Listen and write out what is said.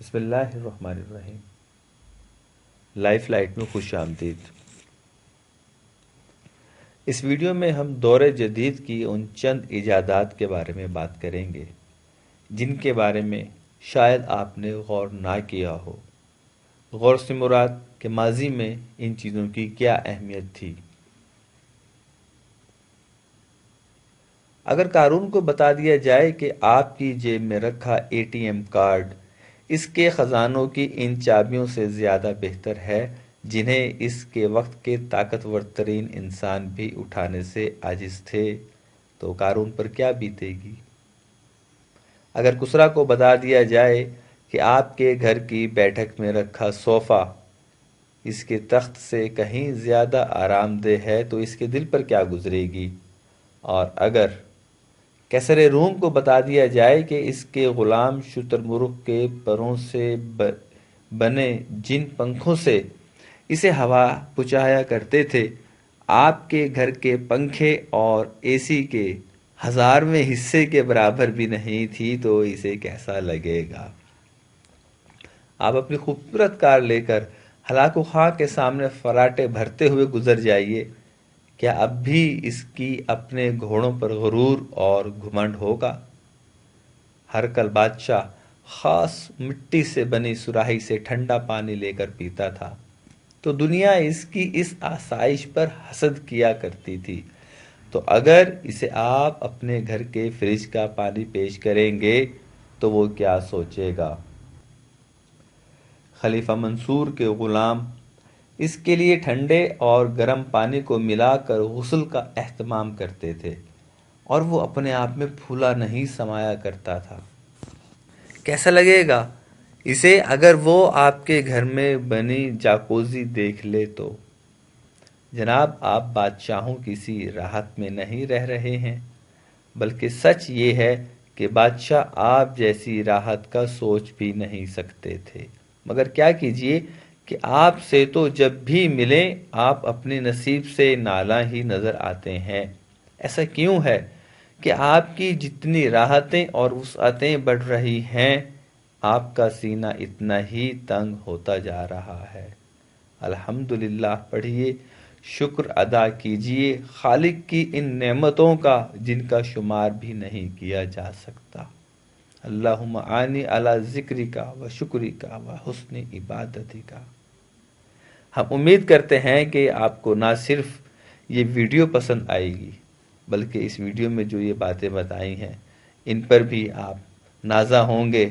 بسم اللہ الرحمن الرحیم۔ لائف لائٹ میں خوش آمدید۔ اس ویڈیو میں ہم دور جدید کی ان چند ایجادات کے بارے میں بات کریں گے جن کے بارے میں شاید آپ نے غور نہ کیا ہو۔ غور سے مراد کہ ماضی میں ان چیزوں کی کیا اہمیت تھی۔ اگر قارون کو بتا دیا جائے کہ آپ کی جیب میں رکھا ATM کارڈ اس کے خزانوں کی ان چابیوں سے زیادہ بہتر ہے جنہیں اس کے وقت کے طاقتور ترین انسان بھی اٹھانے سے عاجز تھے، تو قارون پر کیا بیتے گی؟ اگر کسریٰ کو بتا دیا جائے کہ آپ کے گھر کی بیٹھک میں رکھا صوفہ اس کے تخت سے کہیں زیادہ آرام دہ ہے تو اس کے دل پر کیا گزرے گی؟ اور اگر کیسر روم کو بتا دیا جائے کہ اس کے غلام شتر مرغ کے پروں سے بنے جن پنکھوں سے اسے ہوا پہنچایا کرتے تھے آپ کے گھر کے پنکھے اور AC کے 1000ویں حصے کے برابر بھی نہیں تھی، تو اسے کیسا لگے گا؟ آپ اپنی خوبصورت کار لے کر ہلاکو خاں کے سامنے فراٹے بھرتے ہوئے گزر جائیے، کیا اب بھی اس کی اپنے گھوڑوں پر غرور اور گھمنڈ ہوگا؟ ہر کل بادشاہ خاص مٹی سے بنی سراہی سے ٹھنڈا پانی لے کر پیتا تھا، تو دنیا اس کی اس آسائش پر حسد کیا کرتی تھی، تو اگر اسے آپ اپنے گھر کے فریج کا پانی پیش کریں گے تو وہ کیا سوچے گا؟ خلیفہ منصور کے غلام اس کے لیے ٹھنڈے اور گرم پانی کو ملا کر غسل کا اہتمام کرتے تھے، اور وہ اپنے آپ میں پھولا نہیں سمایا کرتا تھا۔ کیسا لگے گا اسے اگر وہ آپ کے گھر میں بنی جاکوزی دیکھ لے تو؟ جناب، آپ بادشاہوں کی سی راحت میں نہیں رہ رہے ہیں، بلکہ سچ یہ ہے کہ بادشاہ آپ جیسی راحت کا سوچ بھی نہیں سکتے تھے، مگر کیا کیجئے کہ آپ سے تو جب بھی ملیں آپ اپنے نصیب سے نالاں ہی نظر آتے ہیں۔ ایسا کیوں ہے کہ آپ کی جتنی راحتیں اور وسعتیں بڑھ رہی ہیں آپ کا سینہ اتنا ہی تنگ ہوتا جا رہا ہے؟ الحمدللہ پڑھیے، شکر ادا کیجئے خالق کی ان نعمتوں کا جن کا شمار بھی نہیں کیا جا سکتا۔ اللہم اعنی علی ذکرک و شکرک و حسن عبادتک۔ ہم امید کرتے ہیں کہ آپ کو نہ صرف یہ ویڈیو پسند آئے گی بلکہ اس ویڈیو میں جو یہ باتیں بتائی ہیں ان پر بھی آپ نازا ہوں گے